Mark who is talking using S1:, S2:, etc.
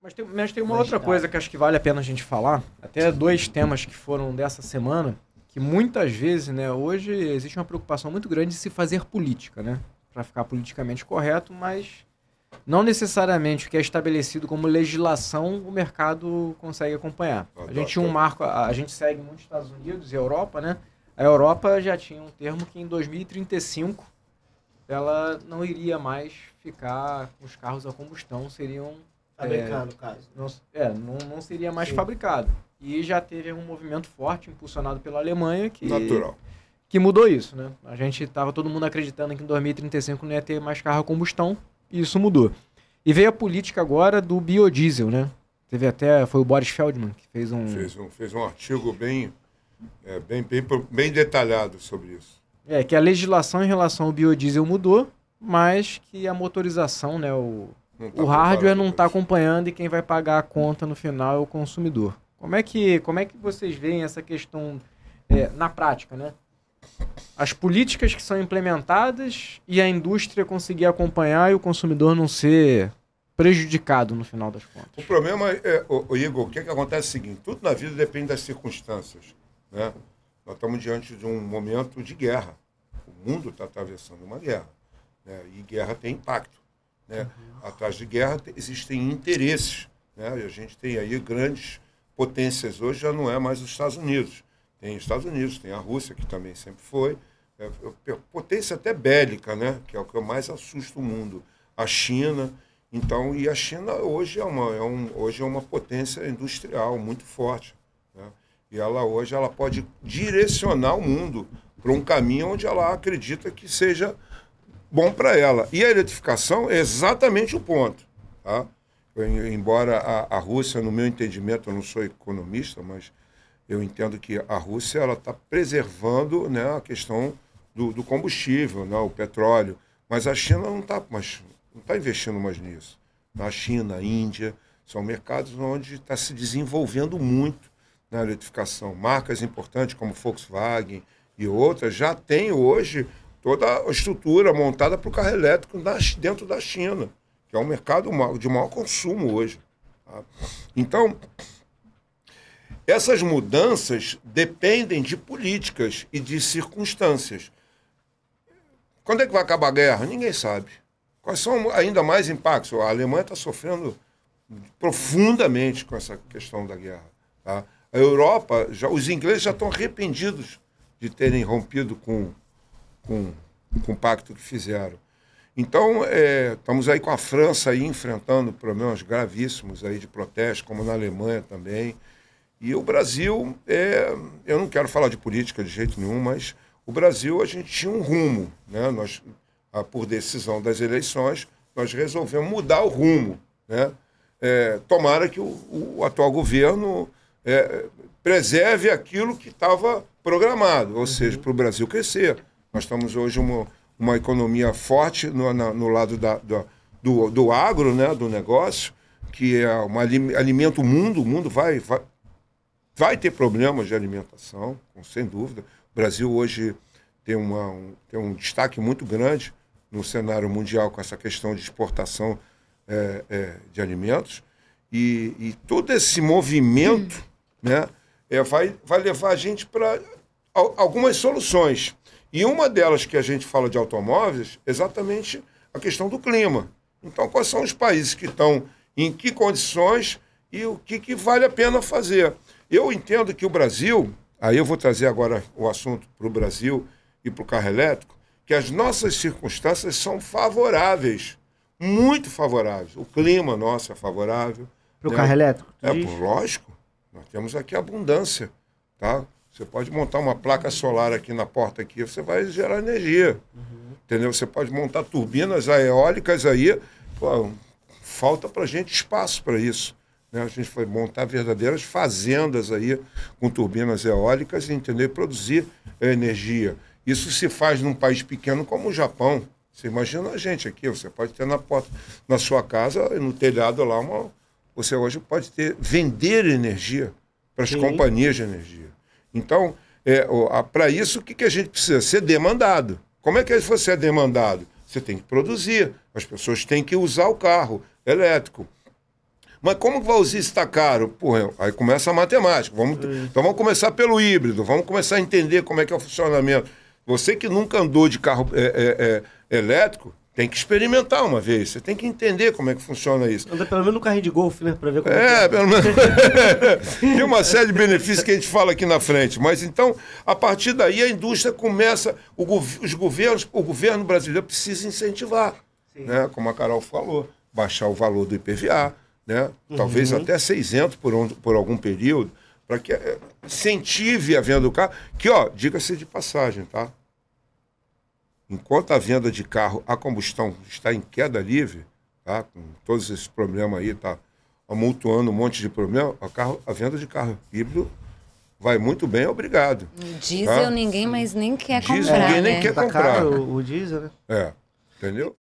S1: Mas tem uma outra coisa que acho que vale a pena a gente falar. Até dois temas que foram dessa semana, que muitas vezes, né, hoje existe uma preocupação muito grande de se fazer política, né? Para ficar politicamente correto, mas não necessariamente o que é estabelecido como legislação o mercado consegue acompanhar. A gente tinha um marco, a gente segue muito Estados Unidos e Europa, né? A Europa já tinha um termo que em 2035 ela não iria mais ficar, os carros a combustão seriam
S2: fabricado, no caso.
S1: Não seria mais fabricado. E já teve um movimento forte, impulsionado pela Alemanha, que mudou isso, né? A gente estava todo mundo acreditando que em 2035 não ia ter mais carro a combustão, e isso mudou. E veio a política agora do biodiesel, né? Teve até, foi o Boris Feldman que fez
S3: um artigo bem detalhado sobre isso.
S1: Que a legislação em relação ao biodiesel mudou, mas que a motorização, né, o hardware não está acompanhando e quem vai pagar a conta no final é o consumidor. Como é que vocês veem essa questão na prática, né? As políticas que são implementadas e a indústria conseguir acompanhar e o consumidor não ser prejudicado no final das contas.
S3: O problema Igor, o que acontece é o seguinte, tudo na vida depende das circunstâncias, né? Nós estamos diante de um momento de guerra. O mundo está atravessando uma guerra, né? E guerra tem impacto, né? Atrás de guerra existem interesses, né? E a gente tem aí grandes potências. Hoje já não é mais os Estados Unidos. Tem os Estados Unidos, tem a Rússia, que também sempre foi. Potência até bélica, né? Que é o que mais assusta o mundo. A China. Então, e a China hoje é uma potência industrial muito forte, né? E ela hoje pode direcionar o mundo para um caminho onde ela acredita que seja bom para ela. E a eletrificação é exatamente o ponto, tá? Embora a Rússia, no meu entendimento, eu não sou economista, mas eu entendo que a Rússia está preservando, né, a questão do combustível, né, o petróleo. Mas a China não está investindo mais nisso. A China, a Índia, são mercados onde está se desenvolvendo muito na eletrificação. Marcas importantes como Volkswagen e outras já têm hoje toda a estrutura montada para o carro elétrico dentro da China, que é um mercado de maior consumo hoje, tá? Então, essas mudanças dependem de políticas e de circunstâncias. Quando é que vai acabar a guerra? Ninguém sabe. Quais são ainda mais impactos? A Alemanha está sofrendo profundamente com essa questão da guerra, tá? A Europa, os ingleses já estão arrependidos de terem rompido com o pacto que fizeram. Então, estamos aí com a França aí enfrentando problemas gravíssimos aí de protesto, como na Alemanha também. E o Brasil, eu não quero falar de política de jeito nenhum, mas o Brasil, a gente tinha um rumo, né? Nós, por decisão das eleições, nós resolvemos mudar o rumo, né? Tomara que o atual governo preserve aquilo que estava programado, ou seja, para o Brasil crescer. Nós estamos hoje uma economia forte no lado do agro, né, do negócio, que alimenta o mundo. O mundo vai ter problemas de alimentação, sem dúvida. O Brasil hoje tem um destaque muito grande no cenário mundial com essa questão de exportação de alimentos. E todo esse movimento, né, vai levar a gente para algumas soluções. E uma delas que a gente fala de automóveis é exatamente a questão do clima. Então, quais são os países que estão em que condições e o que vale a pena fazer? Eu entendo que o Brasil, aí eu vou trazer agora o assunto para o Brasil e para o carro elétrico, que as nossas circunstâncias são favoráveis, muito favoráveis. O clima nosso é favorável.
S2: Para o carro elétrico?
S3: Lógico. Nós temos aqui abundância, tá? Você pode montar uma placa solar aqui na porta aqui, você vai gerar energia. Entendeu? Você pode montar turbinas eólicas aí. Pô, falta para a gente espaço para isso, né? A gente foi montar verdadeiras fazendas aí com turbinas eólicas e, entender, produzir energia. Isso se faz num país pequeno como o Japão. Você imagina a gente aqui, você pode ter na porta, na sua casa, no telhado lá, você hoje pode vender energia para as companhias de energia. Então, para isso, o que a gente precisa? Ser demandado. Como é que você é demandado? Você tem que produzir. As pessoas têm que usar o carro elétrico. Mas como que o usar está caro? Porra, aí começa a matemática. Então vamos começar pelo híbrido, vamos começar a entender como é que é o funcionamento. Você que nunca andou de carro elétrico, tem que experimentar uma vez. Você tem que entender como é que funciona isso.
S2: Anda pelo menos no carrinho de golfe, né? Pra ver como é.
S3: Pelo menos. Tem uma série de benefícios que a gente fala aqui na frente. Mas então, a partir daí, a indústria começa. O governo brasileiro precisa incentivar. Né? Como a Carol falou, baixar o valor do IPVA, né? Talvez até 600 por algum período, para que incentive a venda do carro. Que, ó, diga-se de passagem, tá? Enquanto a venda de carro a combustão está em queda livre, tá? Com todos esses problemas aí, tá amultuando um monte de problema, a venda de carro híbrido vai muito bem, obrigado.
S4: Diesel
S3: tá?
S4: ninguém mais nem quer
S3: Diesel,
S4: comprar,
S3: ninguém nem
S4: né?
S3: quer
S2: Tá
S3: comprar.
S2: caro o diesel, né?
S3: Entendeu?